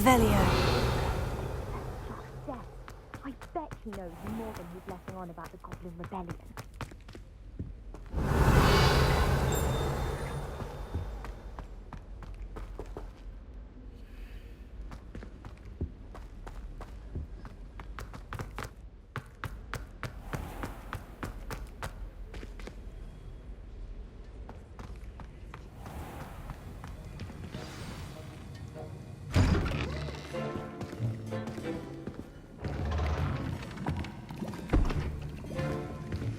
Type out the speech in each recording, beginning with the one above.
Revelio. Yes, I bet he knows more than he's letting on about the Goblin Rebellion.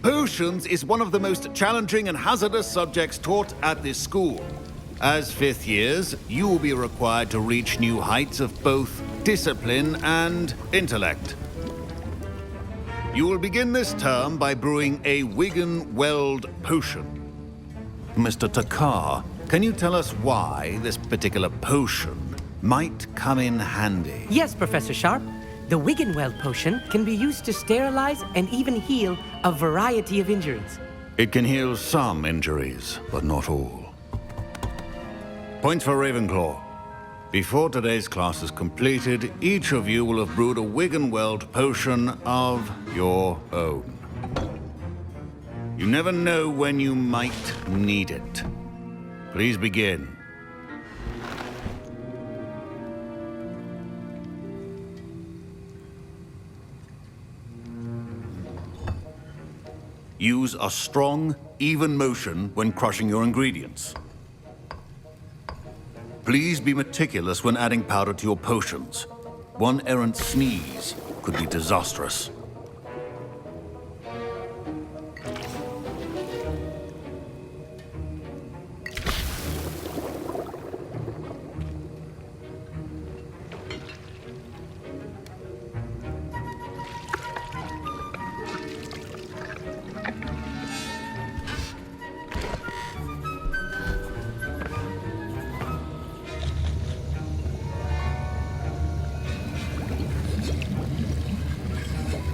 Potions is one of the most challenging and hazardous subjects taught at this school. As fifth years, you will be required to reach new heights of both discipline and intellect. You will begin this term by brewing a Wiggenweld potion. Mr. Takar, can you tell us why this particular potion might come in handy? Yes, Professor Sharp. The Wiggenweld potion can be used to sterilize and even heal a variety of injuries. It can heal some injuries, but not all. Points for Ravenclaw. Before today's class is completed, each of you will have brewed a Wiggenweld potion of your own. You never know when you might need it. Please begin. Use a strong, even motion when crushing your ingredients. Please be meticulous when adding powder to your potions. One errant sneeze could be disastrous.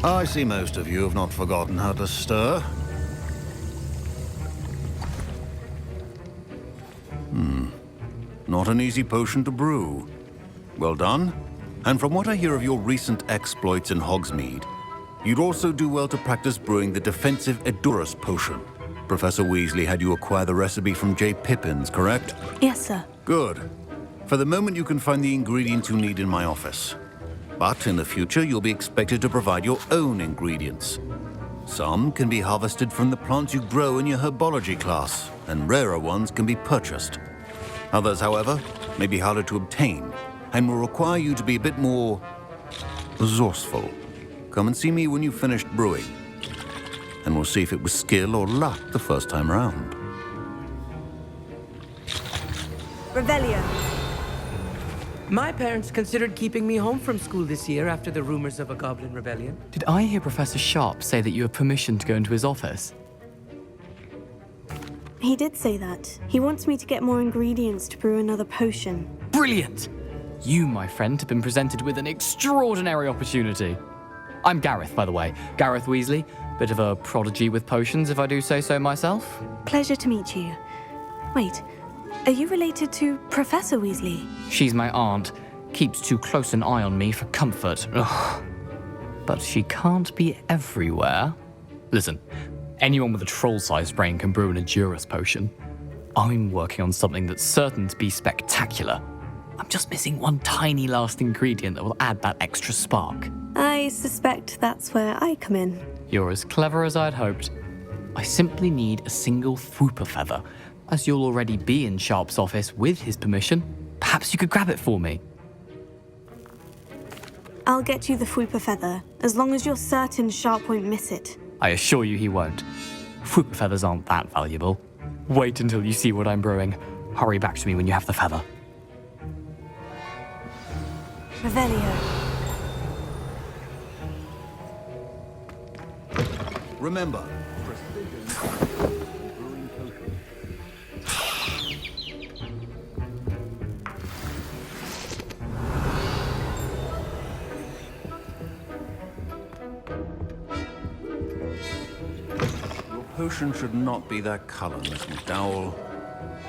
I see most of you have not forgotten how to stir. Not an easy potion to brew. Well done. And from what I hear of your recent exploits in Hogsmeade, you'd also do well to practice brewing the defensive Edurus potion. Professor Weasley had you acquire the recipe from J. Pippins, correct? Yes, sir. Good. For the moment, you can find the ingredients you need in my office. But in the future, you'll be expected to provide your own ingredients. Some can be harvested from the plants you grow in your herbology class, and rarer ones can be purchased. Others, however, may be harder to obtain, and will require you to be a bit more resourceful. Come and see me when you've finished brewing, and we'll see if it was skill or luck the first time round. Revelio. My parents considered keeping me home from school this year after the rumors of a Goblin Rebellion. Did I hear Professor Sharp say that you have permission to go into his office? He did say that. He wants me to get more ingredients to brew another potion. Brilliant! You, my friend, have been presented with an extraordinary opportunity. I'm Gareth, by the way. Gareth Weasley. Bit of a prodigy with potions, if I do say so myself. Pleasure to meet you. Wait, are you related to Professor Weasley? She's my aunt. Keeps too close an eye on me for comfort. Ugh. But she can't be everywhere. Listen, anyone with a troll-sized brain can brew an Edurus potion. I'm working on something that's certain to be spectacular. I'm just missing one tiny last ingredient that will add that extra spark. I suspect that's where I come in. You're as clever as I'd hoped. I simply need a single Fwooper feather. As you'll already be in Sharp's office with his permission, perhaps you could grab it for me. I'll get you the Fwooper feather, as long as you're certain Sharp won't miss it. I assure you he won't. Fwooper feathers aren't that valuable. Wait until you see what I'm brewing. Hurry back to me when you have the feather. Revelio. Remember, your potion should not be that color, Miss McDowell.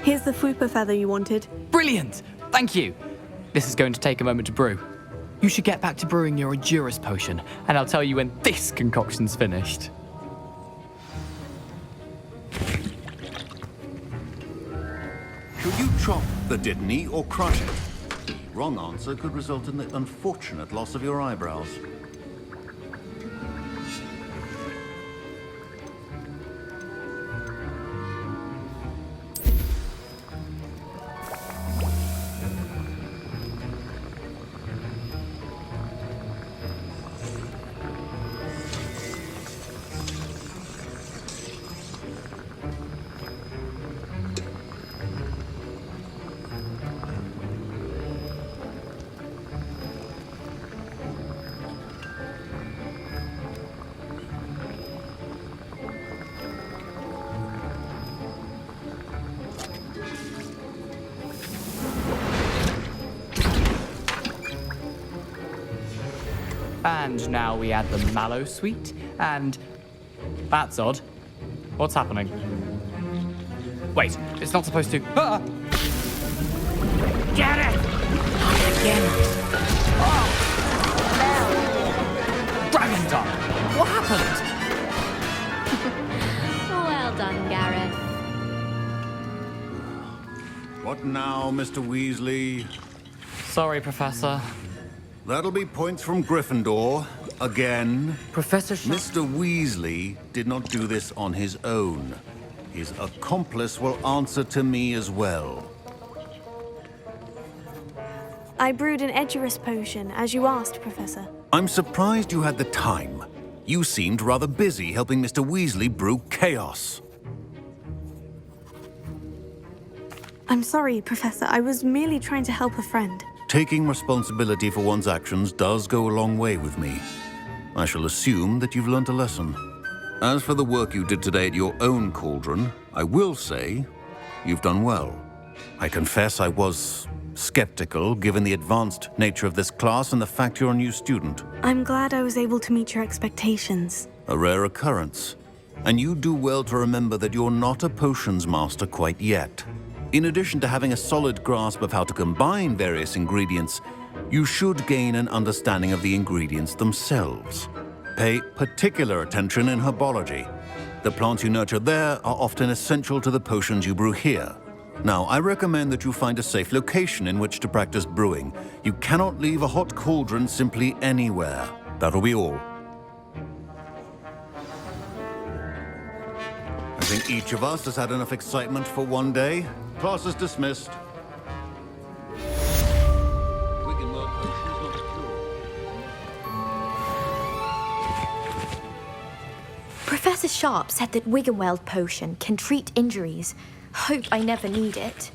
Here's the Fwooper feather you wanted. Brilliant! Thank you! this is going to take a moment to brew. You should get back to brewing your Endurance potion, and I'll tell you when this concoction's finished. Should you chop the Didney or crush it? The wrong answer could result in the unfortunate loss of your eyebrows. And now we add the mallow sweet, and... That's odd. What's happening? Wait, it's not supposed to... Ah! Get it! Again. Oh! Dragon Dog! What happened? Well done, Gareth. What now, Mr. Weasley? Sorry, Professor. That'll be points from Gryffindor. Again. Professor Sharp. Mr. Weasley did not do this on his own. His accomplice will answer to me as well. I brewed an Edurus potion, as you asked, Professor. I'm surprised you had the time. You seemed rather busy helping Mr. Weasley brew chaos. I'm sorry, Professor. I was merely trying to help a friend. Taking responsibility for one's actions does go a long way with me. I shall assume that you've learnt a lesson. As for the work you did today at your own cauldron, I will say you've done well. I confess I was skeptical, given the advanced nature of this class and the fact you're a new student. I'm glad I was able to meet your expectations. A rare occurrence. And you do well to remember that you're not a potions master quite yet. In addition to having a solid grasp of how to combine various ingredients, you should gain an understanding of the ingredients themselves. Pay particular attention in herbology. The plants you nurture there are often essential to the potions you brew here. Now, I recommend that you find a safe location in which to practice brewing. You cannot leave a hot cauldron simply anywhere. That'll be all. I think each of us has had enough excitement for one day. Class is dismissed. Professor Sharp said that Wiggenweld potion can treat injuries. Hope I never need it.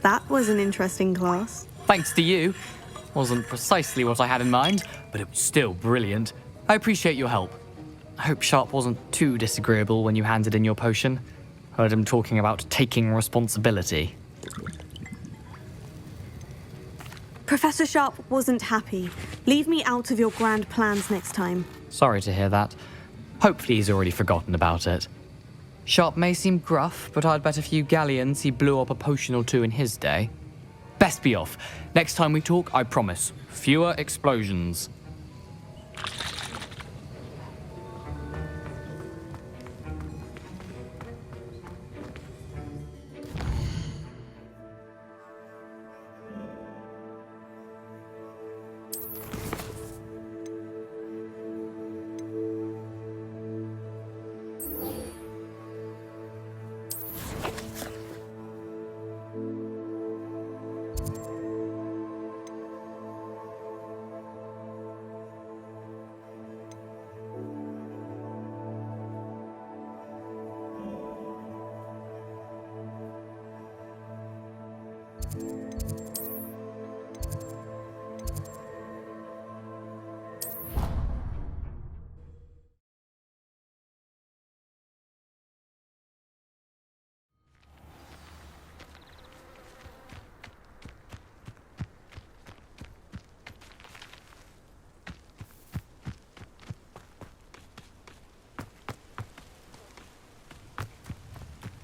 That was an interesting class. Thanks to you. Wasn't precisely what I had in mind, but it was still brilliant. I appreciate your help. I hope Sharp wasn't too disagreeable when you handed in your potion. Heard him talking about taking responsibility. Professor Sharp wasn't happy. Leave me out of your grand plans next time. Sorry to hear that. Hopefully he's already forgotten about it. Sharp may seem gruff, but I'd bet a few galleons he blew up a potion or two in his day. Best be off. Next time we talk, I promise, fewer explosions.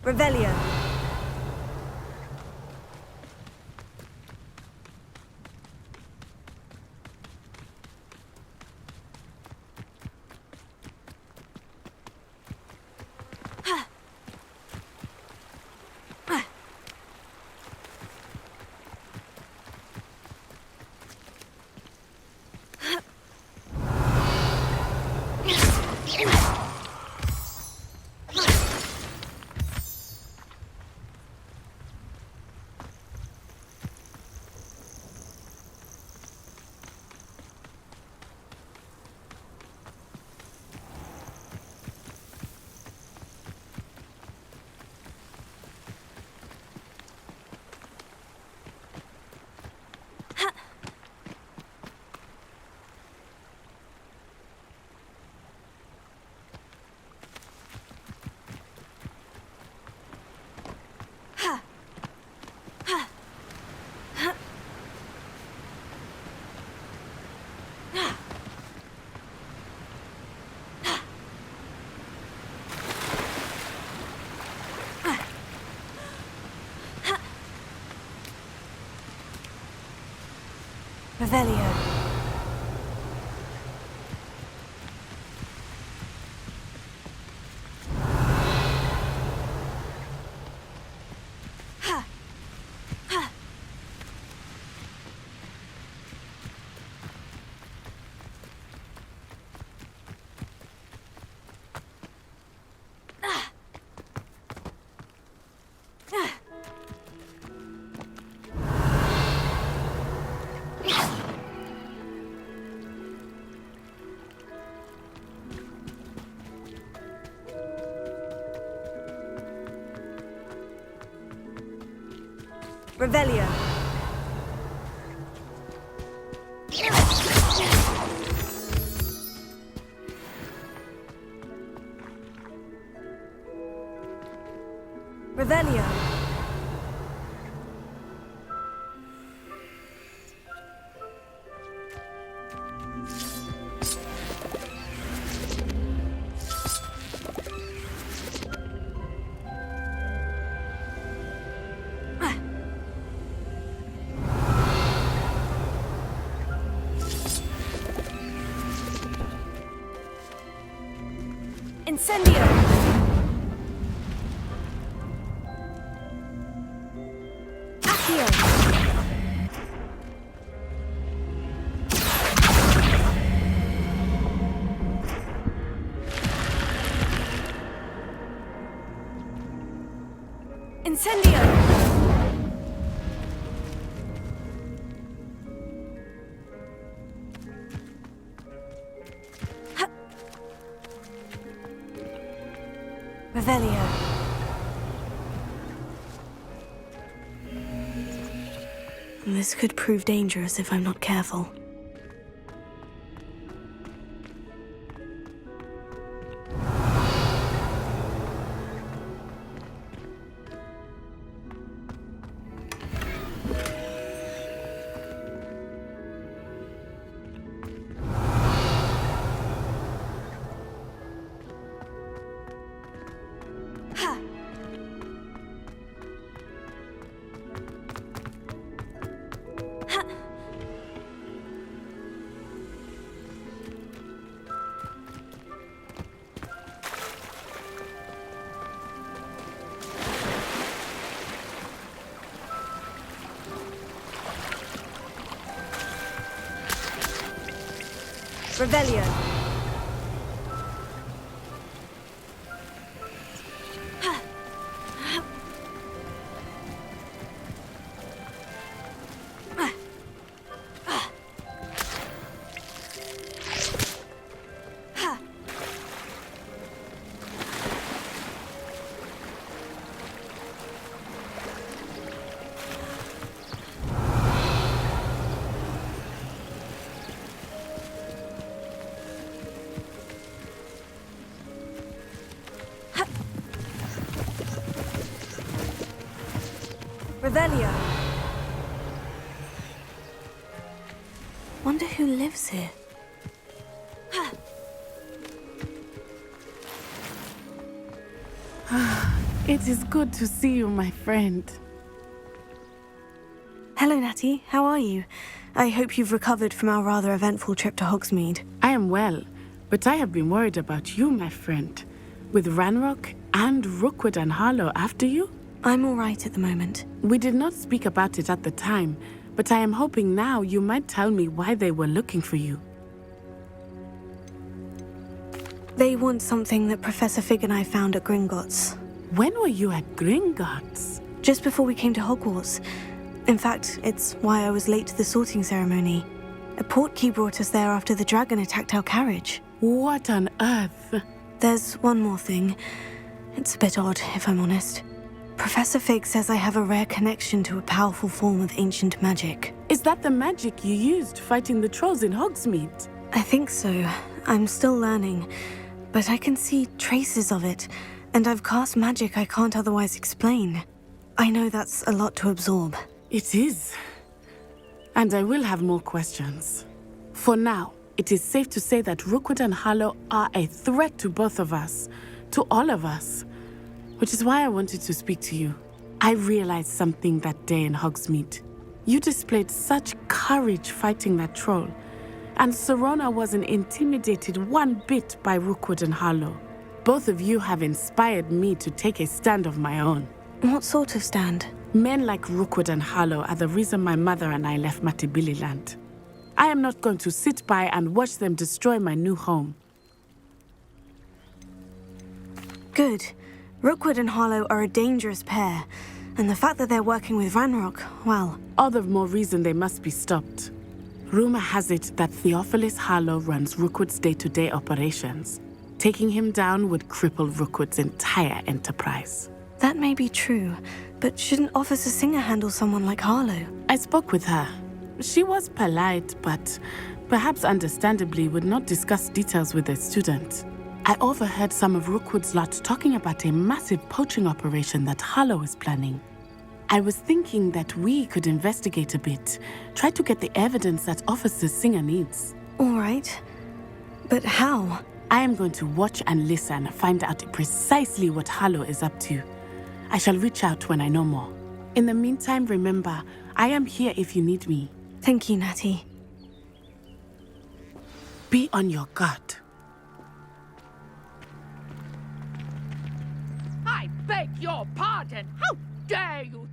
Revelio. Revelio. Revelio. Revelio. Incendio! Accio! Incendio! Revelio. This could prove dangerous if I'm not careful. Revelio. Revelio. Wonder who lives here. It is good to see you, my friend. Hello, Natty. How are you? I hope you've recovered from our rather eventful trip to Hogsmeade. I am well, but I have been worried about you, my friend. With Ranrock and Rookwood and Harlow after you? I'm all right at the moment. We did not speak about it at the time, but I am hoping now you might tell me why they were looking for you. They want something that Professor Fig and I found at Gringotts. When were you at Gringotts? Just before we came to Hogwarts. In fact, it's why I was late to the sorting ceremony. A portkey brought us there after the dragon attacked our carriage. What on earth? There's one more thing. It's a bit odd, if I'm honest. Professor Fig says I have a rare connection to a powerful form of ancient magic. Is that the magic you used fighting the trolls in Hogsmeade? I think so. I'm still learning, but I can see traces of it, and I've cast magic I can't otherwise explain. I know that's a lot to absorb. It is. And I will have more questions. For now, it is safe to say that Rookwood and Harlow are a threat to both of us, to all of us. Which is why I wanted to speak to you. I realized something that day in Hogsmeade. You displayed such courage fighting that troll, and Serona wasn't intimidated one bit by Rookwood and Harlow. Both of you have inspired me to take a stand of my own. What sort of stand? Men like Rookwood and Harlow are the reason my mother and I left Matibili land. I am not going to sit by and watch them destroy my new home. Good. Rookwood and Harlow are a dangerous pair, and the fact that they're working with Ranrock, well... All the more reason they must be stopped. Rumor has it that Theophilus Harlow runs Rookwood's day-to-day operations. Taking him down would cripple Rookwood's entire enterprise. That may be true, but shouldn't Officer Singer handle someone like Harlow? I spoke with her. She was polite, but perhaps understandably would not discuss details with a student. I overheard some of Rookwood's lot talking about a massive poaching operation that Harlow is planning. I was thinking that we could investigate a bit, try to get the evidence that Officer Singer needs. All right. But how? I am going to watch and listen, find out precisely what Harlow is up to. I shall reach out when I know more. In the meantime, remember, I am here if you need me. Thank you, Natty. Be on your guard. I beg your pardon! How dare you!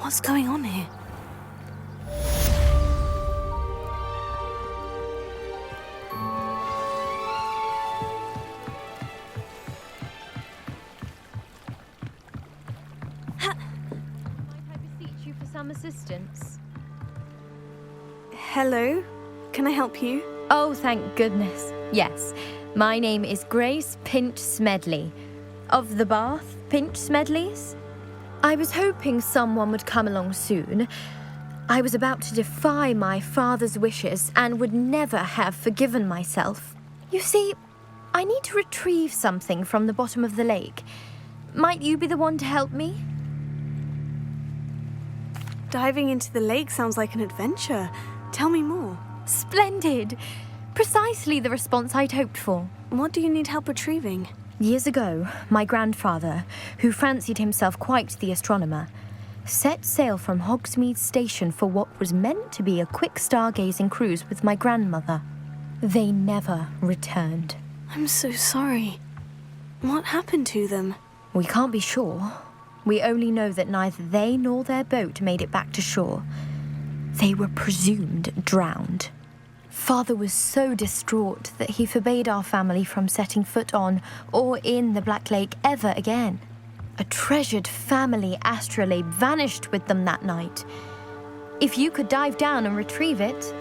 What's going on here? Some assistance. Hello? Can I help you? Oh, thank goodness. Yes. My name is Grace Pinch Smedley. Of the Bath Pinch Smedleys? I was hoping someone would come along soon. I was about to defy my father's wishes and would never have forgiven myself. You see, I need to retrieve something from the bottom of the lake. Might you be the one to help me? Diving into the lake sounds like an adventure. Tell me more. Splendid! Precisely the response I'd hoped for. What do you need help retrieving? Years ago, my grandfather, who fancied himself quite the astronomer, set sail from Hogsmeade Station for what was meant to be a quick stargazing cruise with my grandmother. They never returned. I'm so sorry. What happened to them? We can't be sure. We only know that neither they nor their boat made it back to shore. They were presumed drowned. Father was so distraught that he forbade our family from setting foot on or in the Black Lake ever again. A treasured family astrolabe vanished with them that night. If you could dive down and retrieve it,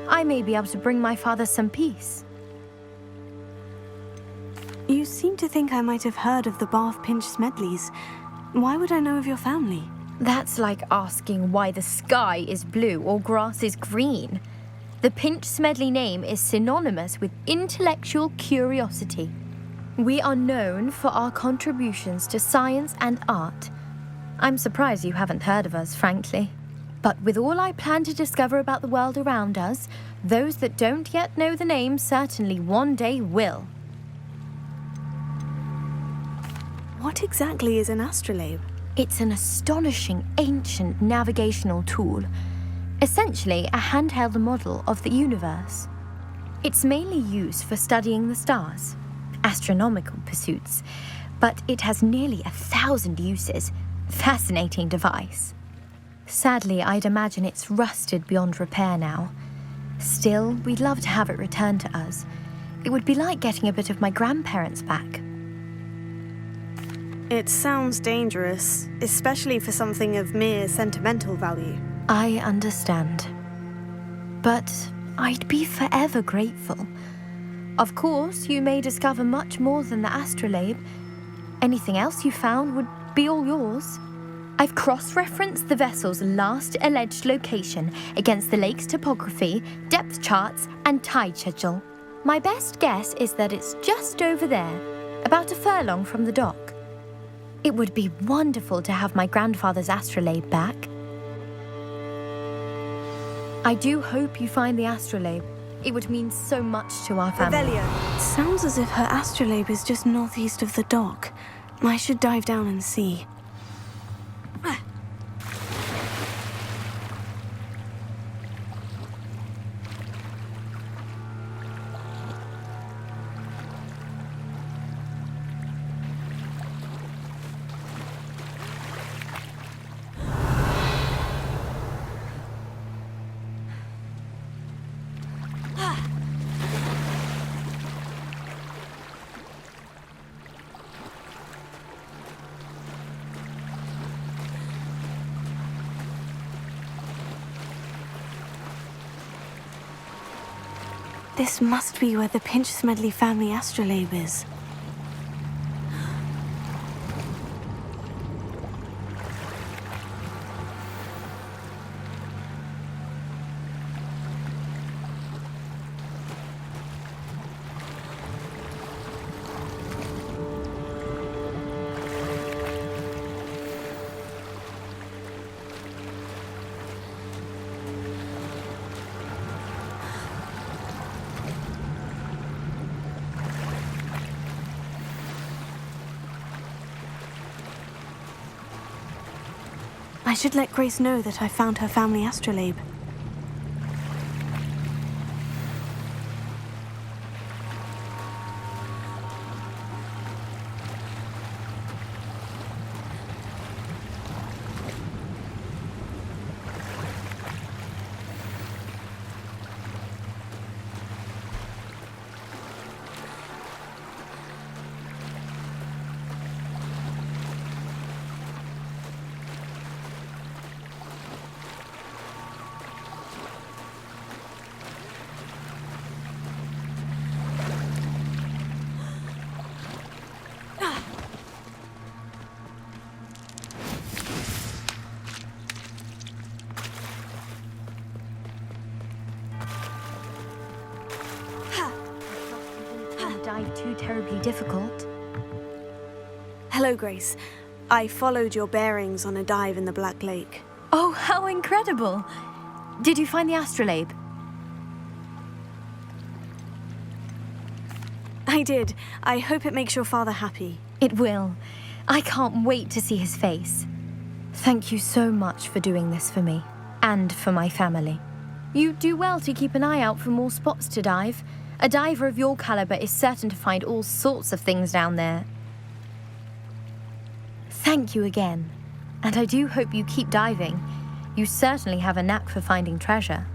I may be able to bring my father some peace. You seem to think I might have heard of the Bath Pinch Smedleys. Why would I know of your family? That's like asking why the sky is blue or grass is green. The Pinch Smedley name is synonymous with intellectual curiosity. We are known for our contributions to science and art. I'm surprised you haven't heard of us, frankly. But with all I plan to discover about the world around us, those that don't yet know the name certainly one day will. What exactly is an astrolabe? It's an astonishing ancient navigational tool, essentially a handheld model of the universe. It's mainly used for studying the stars, astronomical pursuits, but it has nearly 1,000 uses. Fascinating device. Sadly, I'd imagine it's rusted beyond repair now. Still, we'd love to have it returned to us. It would be like getting a bit of my grandparents back. It sounds dangerous, especially for something of mere sentimental value. I understand. But I'd be forever grateful. Of course, you may discover much more than the astrolabe. Anything else you found would be all yours. I've cross-referenced the vessel's last alleged location against the lake's topography, depth charts, and tide schedule. My best guess is that it's just over there, about a furlong from the dock. It would be wonderful to have my grandfather's astrolabe back. I do hope you find the astrolabe. It would mean so much to our family. Sounds as if her astrolabe is just northeast of the dock. I should dive down and see. This must be where the Pinch-Smedley family astrolabe is. I should let Grace know that I found her family astrolabe. Dive too terribly difficult. Hello, Grace. I followed your bearings on a dive in the Black Lake. Oh, how incredible! Did you find the astrolabe? I did. I hope it makes your father happy. It will. I can't wait to see his face. Thank you so much for doing this for me, and for my family. You do well to keep an eye out for more spots to dive. A diver of your caliber is certain to find all sorts of things down there. Thank you again, and I do hope you keep diving. You certainly have a knack for finding treasure.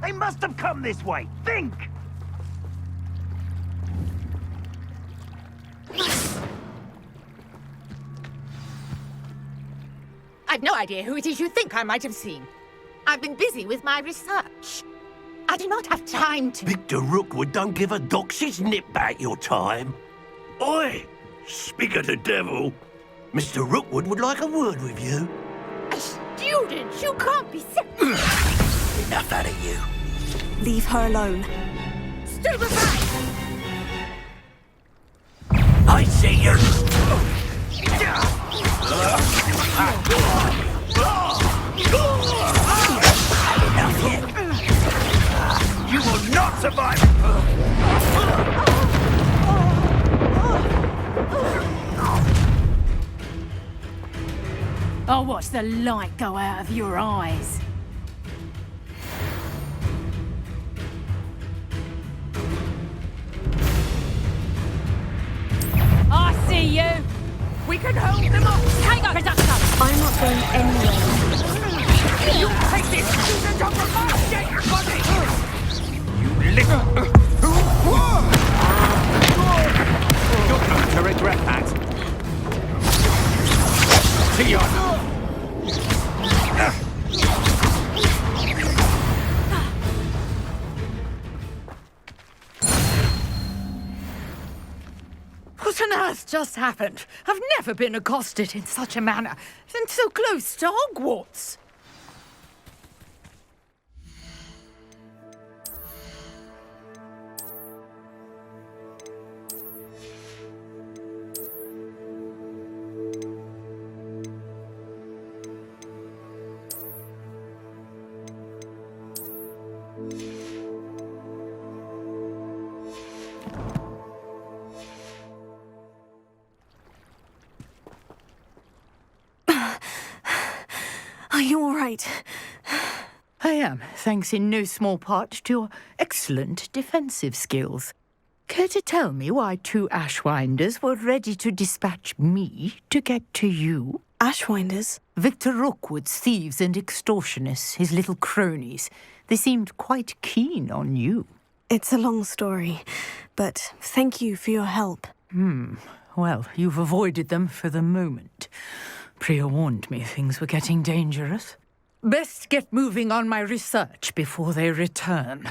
They must have come this way. Think! I've no idea who it is you think I might have seen. I've been busy with my research. I do not have time to... Victor Rookwood don't give a doxy's nip back your time. Oi! Speak of the devil. Mr. Rookwood would like a word with you. A student? You can't be so... Enough out of you. Leave her alone. Stand aside! I see you. You will not survive! I'll watch the light go out of your eyes. I see you! We can hold them off! Hang on! I'm not going anywhere. You take this student off of my dead body! You little... You're going to regret that. See you. What on earth just happened? I've never been accosted in such a manner, and so close to Hogwarts. Are you all right? I am, thanks in no small part to your excellent defensive skills. Care to tell me why 2 Ashwinders were ready to dispatch me to get to you? Ashwinders? Victor Rookwood's thieves and extortionists, his little cronies. They seemed quite keen on you. It's a long story, but thank you for your help. Well, you've avoided them for the moment. Priya warned me things were getting dangerous. Best get moving on my research before they return.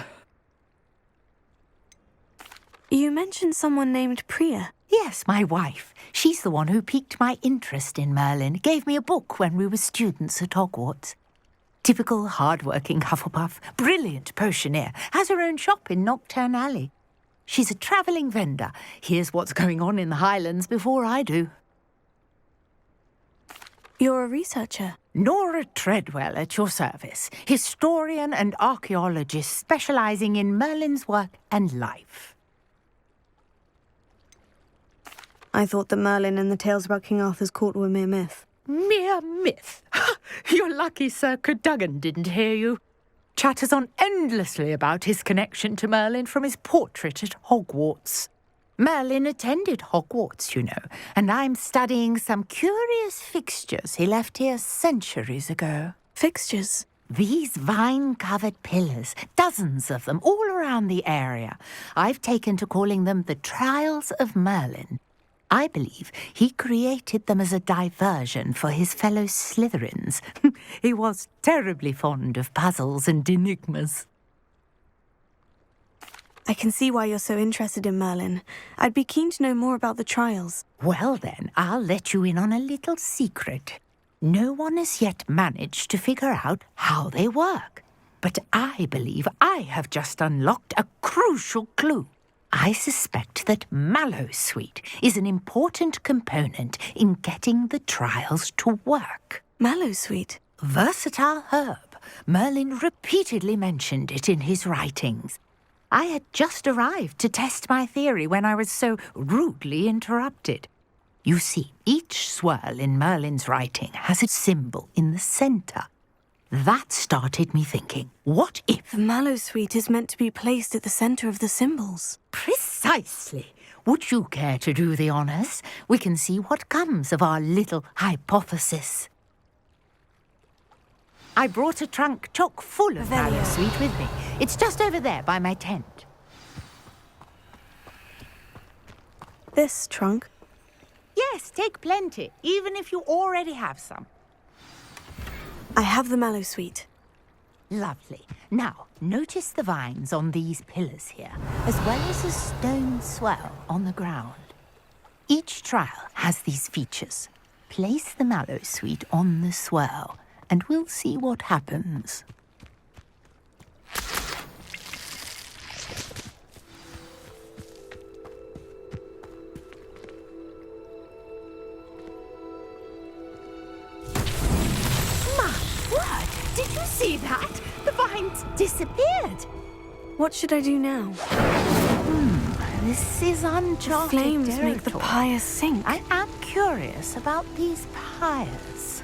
You mentioned someone named Priya. Yes, my wife. She's the one who piqued my interest in Merlin. Gave me a book when we were students at Hogwarts. Typical hard-working Hufflepuff, brilliant potioneer, has her own shop in Knockturn Alley. She's a travelling vendor. Hears what's going on in the Highlands before I do. You're a researcher. Nora Treadwell at your service, historian and archaeologist specialising in Merlin's work and life. I thought that Merlin and the tales about King Arthur's court were mere myth. Mere myth? You're lucky Sir Cadogan didn't hear you. Chatters on endlessly about his connection to Merlin from his portrait at Hogwarts. Merlin attended Hogwarts, you know, and I'm studying some curious fixtures he left here centuries ago. Fixtures? These vine-covered pillars, dozens of them, all around the area. I've taken to calling them the Trials of Merlin. I believe he created them as a diversion for his fellow Slytherins. He was terribly fond of puzzles and enigmas. I can see why you're so interested in Merlin. I'd be keen to know more about the trials. Well then, I'll let you in on a little secret. No one has yet managed to figure out how they work. But I believe I have just unlocked a crucial clue. I suspect that Mallowsweet is an important component in getting the trials to work. Mallowsweet? Versatile herb. Merlin repeatedly mentioned it in his writings. I had just arrived to test my theory when I was so rudely interrupted. You see, each swirl in Merlin's writing has a symbol in the centre. That started me thinking, what if... The Mallowsweet is meant to be placed at the centre of the symbols. Precisely. Would you care to do the honours? We can see what comes of our little hypothesis. I brought a trunk chock full of Mallowsweet with me. It's just over there by my tent. This trunk? Yes, take plenty, even if you already have some. I have the Mallowsweet. Lovely. Now, notice the vines on these pillars here, as well as a stone swell on the ground. Each trial has these features. Place the Mallowsweet on the swell, and we'll see what happens. see that? The vines disappeared. What should I do now? This is uncharted Flames make the territory. pyre sink. I am curious about these pyres.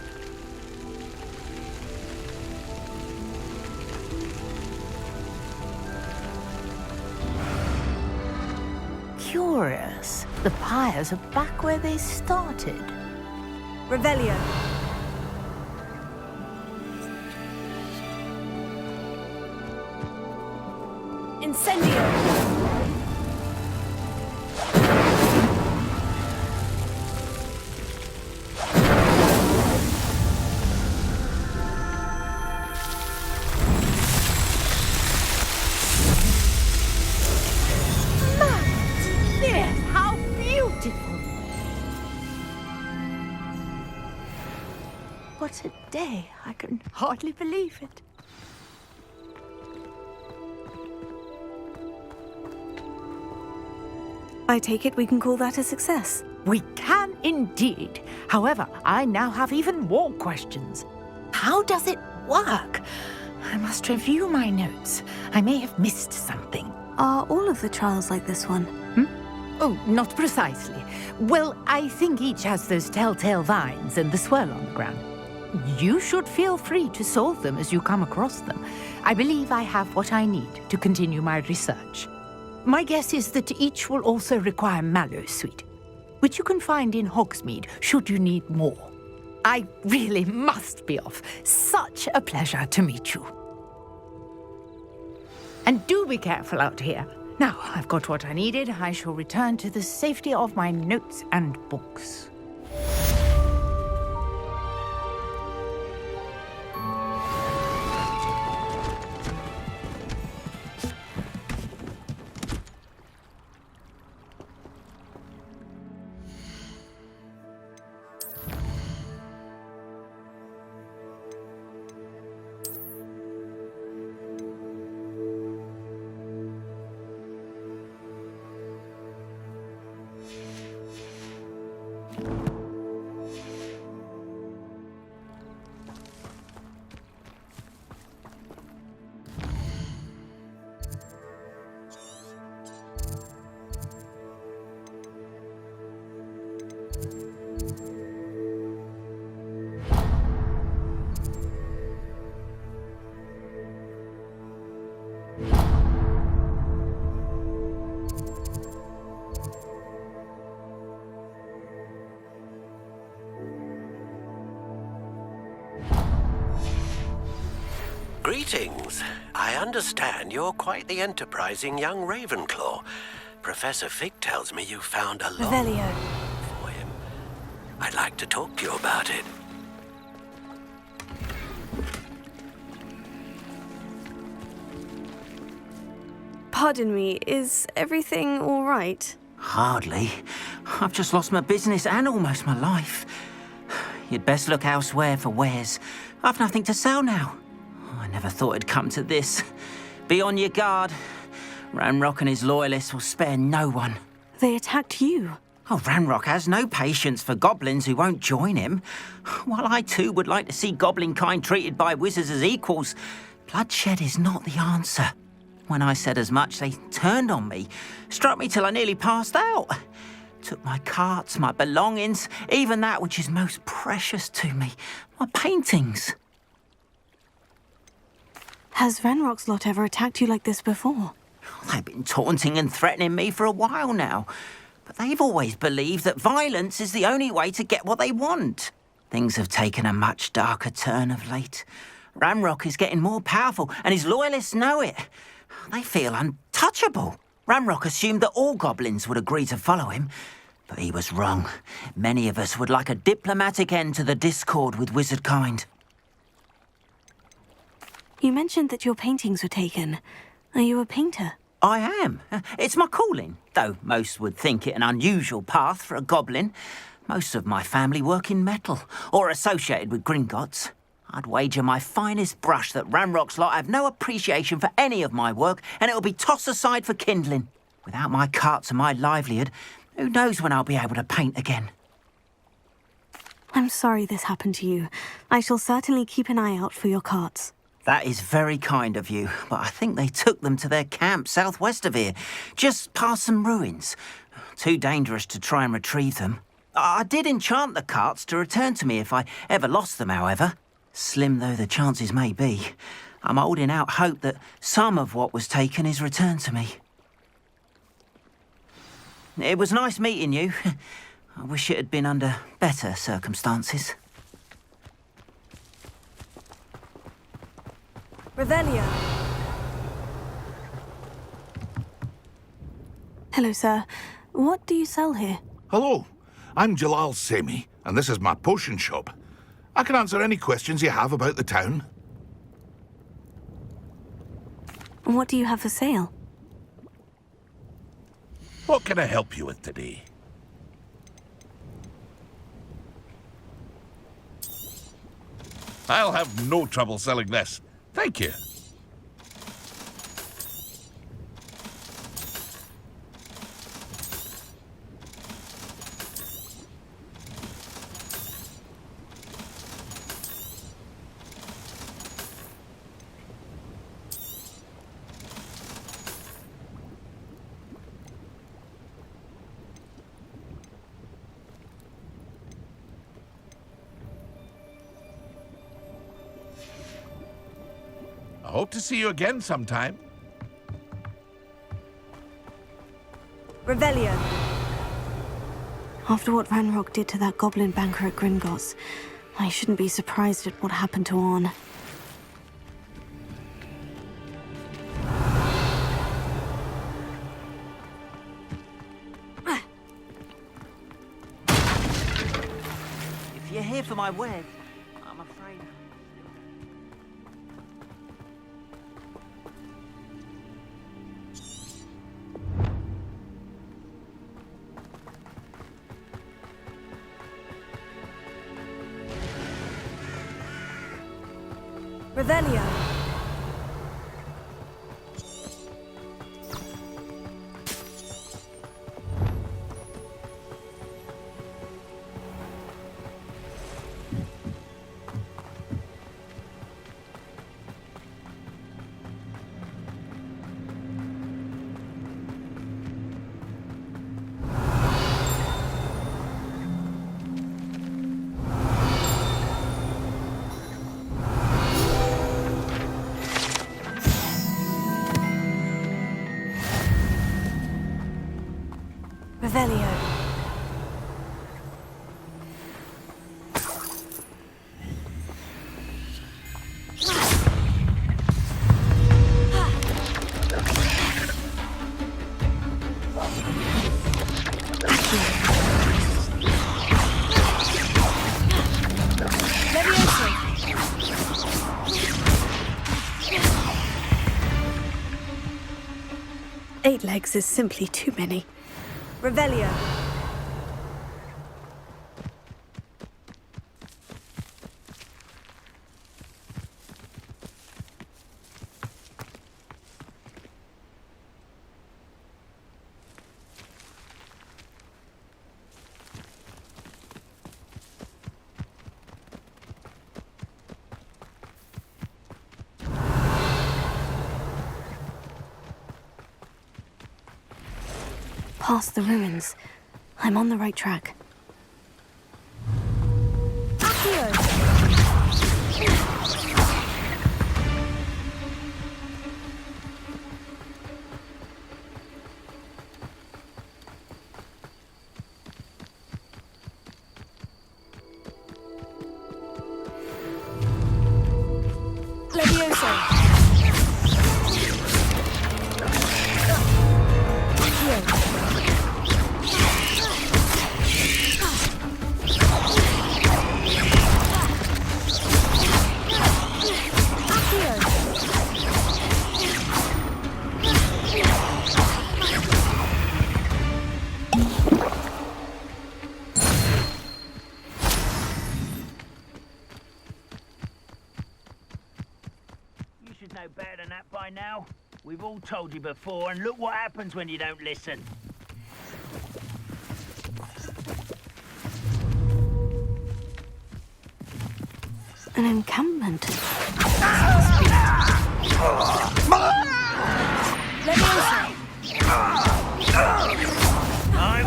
Curious. The pyres are back where they started. Revelio. Incendio. Yes, how beautiful! What a day. I can hardly believe it. I take it we can call that a success. We can indeed. However, I now have even more questions. How does it work? I must review my notes. I may have missed something. Are all of the trials like this one? Oh, not precisely. Well, I think each has those telltale vines and the swirl on the ground. You should feel free to solve them as you come across them. I believe I have what I need to continue my research. My guess is that each will also require Mallowsweet, which you can find in Hogsmeade should you need more. I really must be off. Such a pleasure to meet you. And do be careful out here. Now, I've got what I needed. I shall return to the safety of my notes and books. Greetings. I understand you're quite the enterprising young Ravenclaw. Professor Fig tells me you found a lot Revelio. for him. I'd like to talk to you about it. Pardon me, is everything all right? Hardly. I've just lost my business and almost my life. You'd best look elsewhere for wares. I've nothing to sell now. I never thought it'd come to this. Be on your guard. Ranrock and his loyalists will spare no one. They attacked you. Oh, Ranrock has no patience for goblins who won't join him. While I too would like to see goblin kind treated by wizards as equals, bloodshed is not the answer. When I said as much, they turned on me, struck me till I nearly passed out. Took my carts, my belongings, even that which is most precious to me, my paintings. Has Ranrock's lot ever attacked you like this before? They've been taunting and threatening me for a while now, but they've always believed that violence is the only way to get what they want. Things have taken a much darker turn of late. Ranrock is getting more powerful, and his loyalists know it. They feel untouchable. Ranrock assumed that all goblins would agree to follow him, but he was wrong. Many of us would like a diplomatic end to the discord with wizard kind. You mentioned that your paintings were taken. Are you a painter? I am. It's my calling, though most would think it an unusual path for a goblin. Most of my family work in metal, or associated with Gringotts. I'd wager my finest brush that Ranrock's lot have no appreciation for any of my work, and it'll be tossed aside for kindling. Without my carts and my livelihood, who knows when I'll be able to paint again. I'm sorry this happened to you. I shall certainly keep an eye out for your carts. That is very kind of you, but I think they took them to their camp southwest of here, just past some ruins. Too dangerous to try and retrieve them. I did enchant the carts to return to me if I ever lost them, however. Slim though the chances may be, I'm holding out hope that some of what was taken is returned to me. It was nice meeting you. I wish it had been under better circumstances. Revelio. Hello, sir. What do you sell here? Hello, I'm Jalal Semi, and this is my potion shop. I can answer any questions you have about the town. What do you have for sale? What can I help you with today? I'll have no trouble selling this. Thank you. I hope to see you again sometime. Revelio. After what Ranrock did to that goblin banker at Gringotts, I shouldn't be surprised at what happened to Orn. If you're here for my wed, I'm afraid... Revelio. Revelio. Eight legs is simply too many. Revelio. Past the ruins. I'm on the right track. know better than that by now. We've all told you before, and look what happens when you don't listen. An encampment. This must be I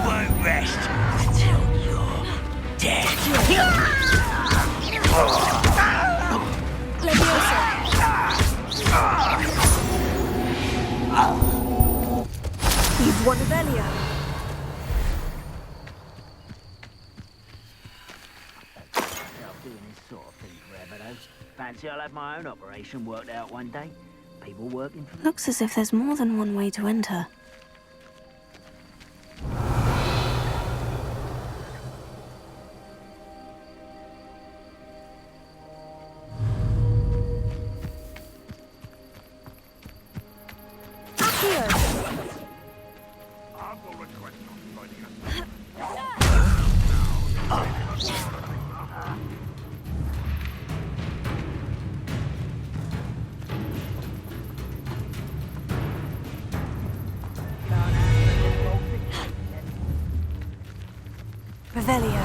won't rest until you're dead. You've won a Velio. Doing this sort of thing forever, though. Fancy I'll have my own operation worked out one day. People working for me. Looks as if there's more than one way to enter. Revelio.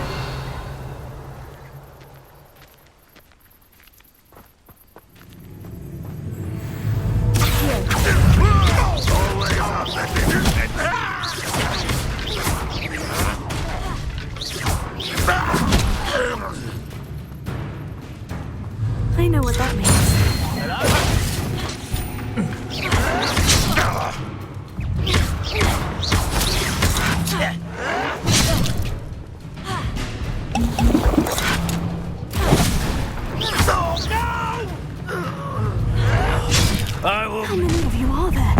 I know what that means. How many of you are there?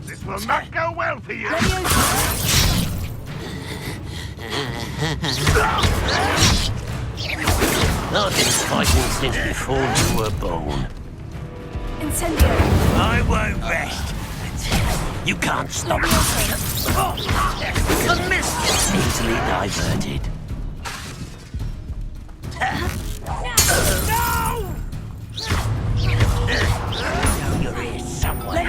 This will not go well for you. I've been fighting since before you were born. Incendio. I won't rest until you can't stop me. The mist easily diverted. No! You're here somewhere.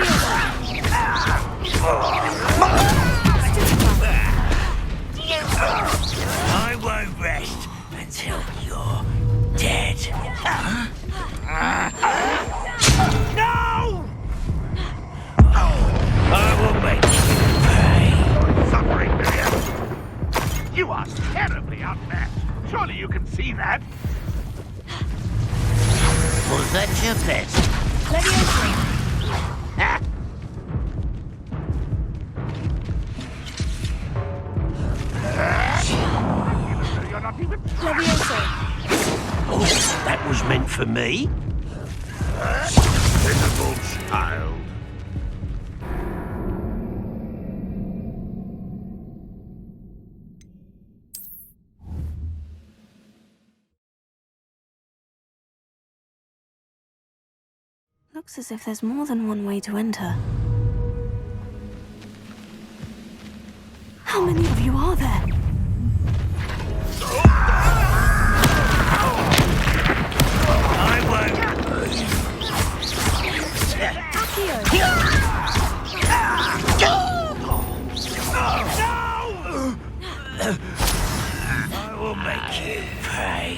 I won't rest until you're dead. No! I will make you pay. Suffering there. You are terribly outmatched. Surely you can see that. Was that your best? You're not even Oh, that was meant for me? pitiful child. Looks as if there's more than one way to enter. How many of you are there? I won't. I will make you pay.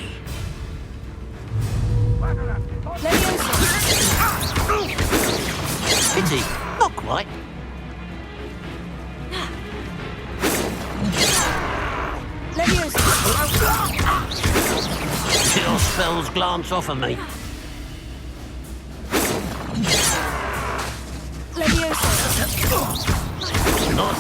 Pity, not quite. Your spells glance off of me. Not.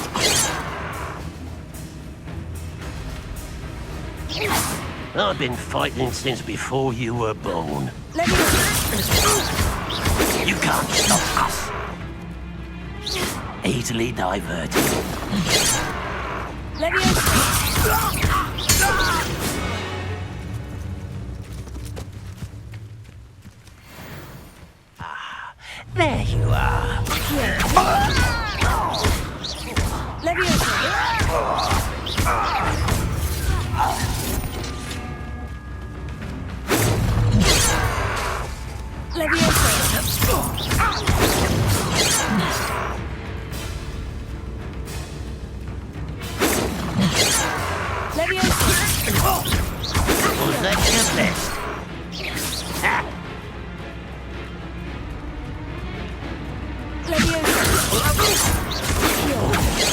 I've been fighting since before you were born. You can't stop us. Easily diverted. There you are.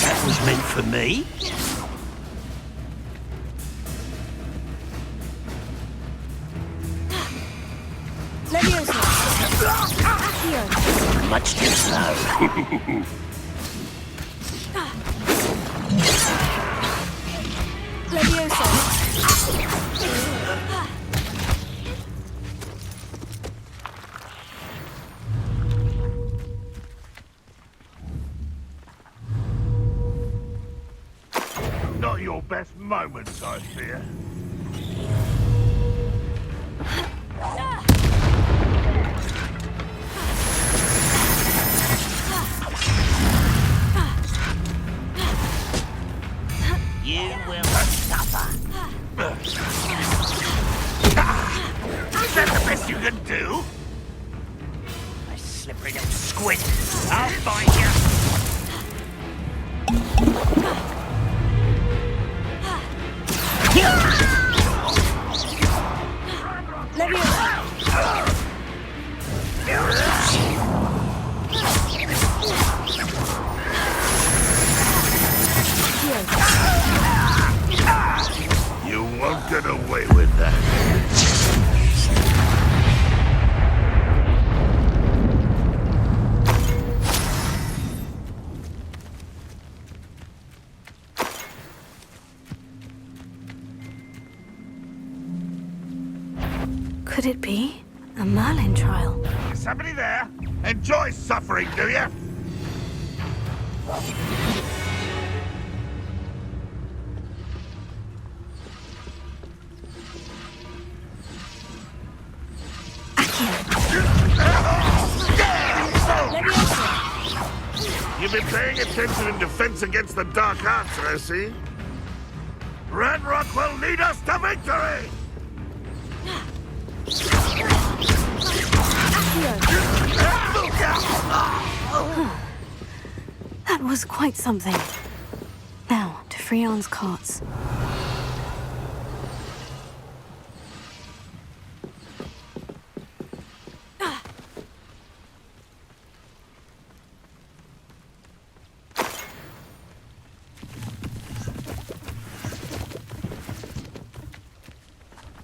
That was meant for me. Much too slow. Not your best moments, I fear. You will suffer. Is that the best you can do? A slippery little squid. I'll find you. You won't get away with that. Could it be a Merlin trial? Is somebody there? Enjoy suffering, do you? You've been paying attention in defense against the dark arts, I see. Ranrock will lead us to victory! That was quite something. Now, to Freon's carts.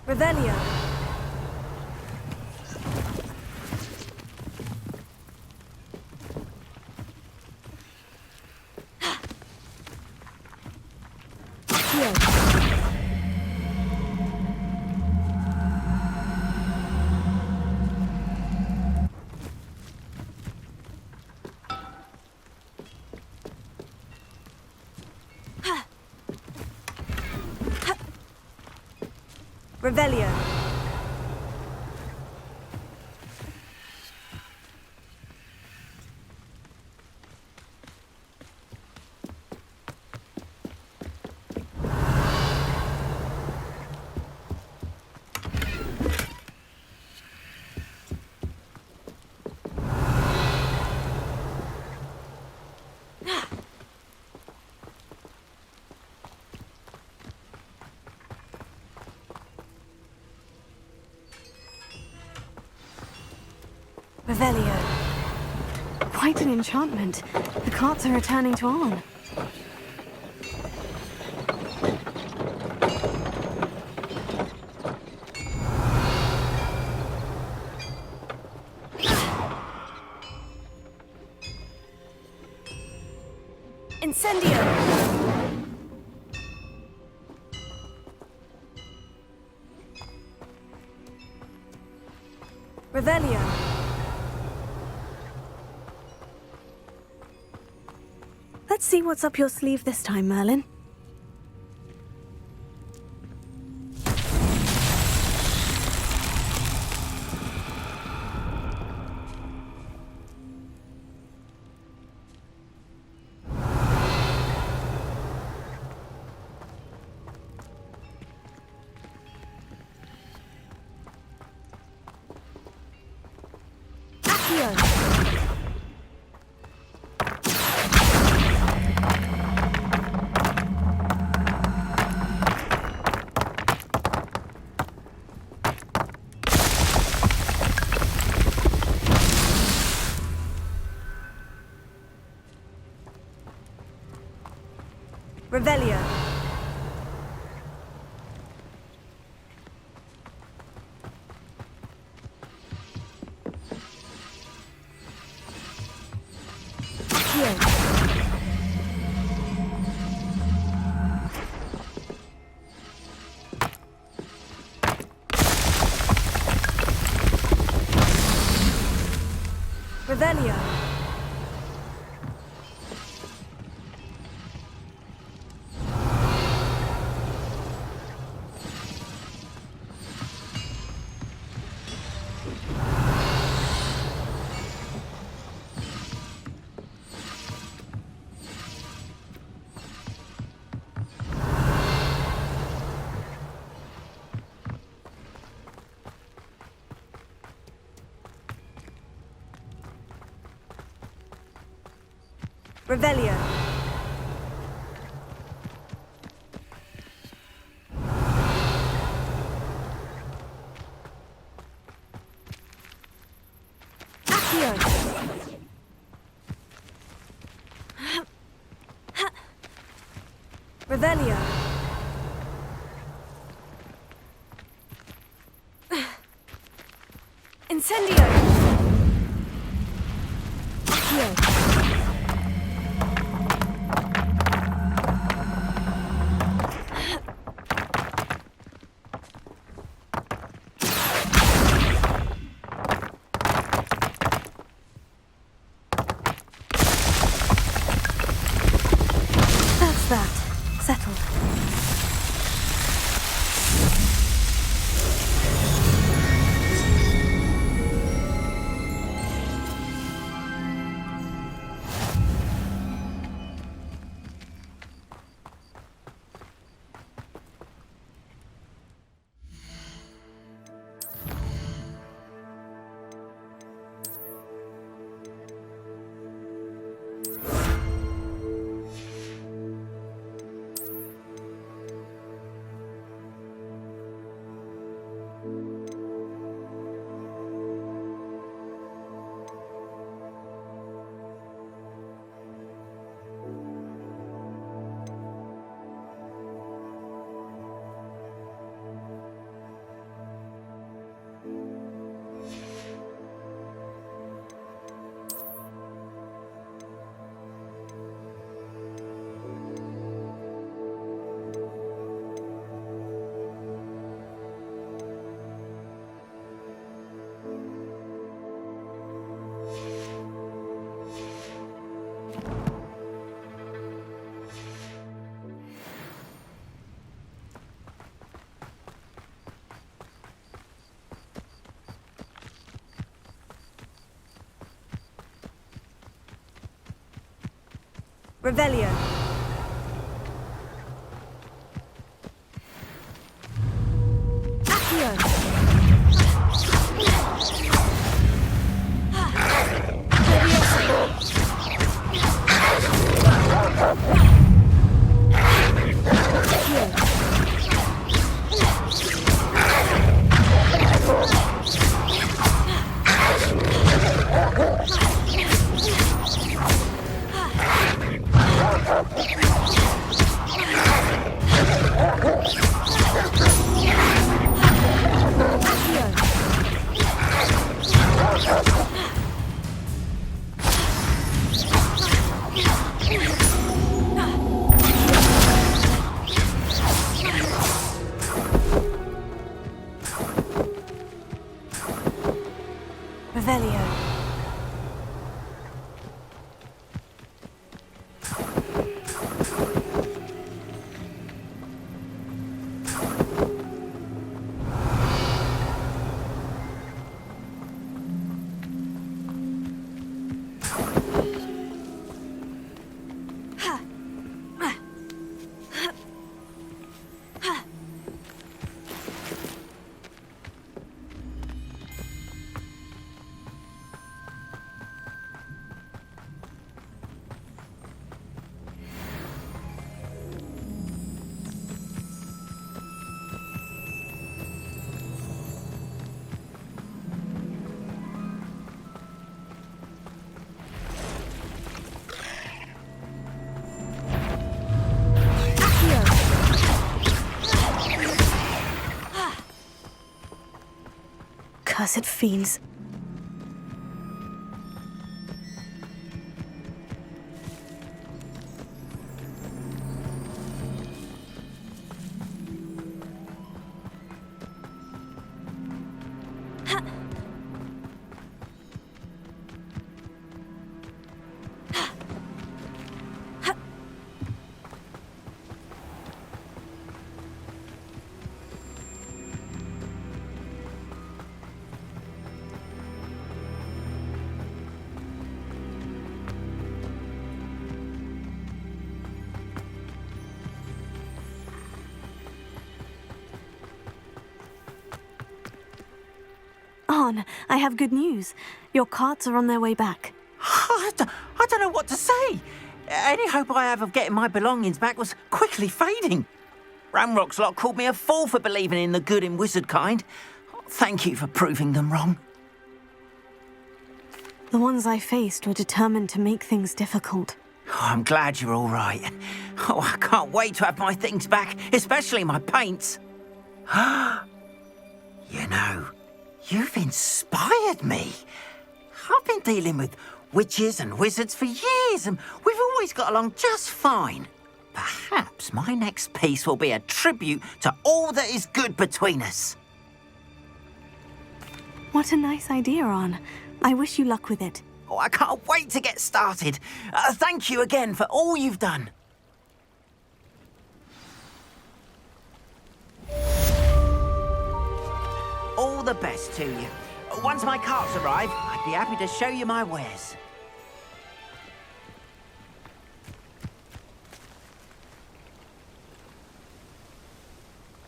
Revelio. Revelio. Revelio. Quite an enchantment. The carts are returning to Arn. Incendio! Revelio. Let's see what's up your sleeve this time, Merlin. Revelio. Revelio. Revelio. Accio. Revelio. Incendio. Accio. That. Settled. Revelio. Accio. Accursed fiends. Arn, I have good news. Your carts are on their way back. I don't know what to say. Any hope I have of getting my belongings back was quickly fading. Ramrock's lot called me a fool for believing in the good in wizard kind. Thank you for proving them wrong. The ones I faced were determined to make things difficult. Oh, I'm glad you're all right. Oh, I can't wait to have my things back, especially my paints. You know, you've inspired me. I've been dealing with witches and wizards for years, and we've always got along just fine. Perhaps my next piece will be a tribute to all that is good between us. What a nice idea, Arn. I wish you luck with it. Oh, I can't wait to get started. Thank you again for all you've done. All the best to you. Once my carts arrive, I'd be happy to show you my wares.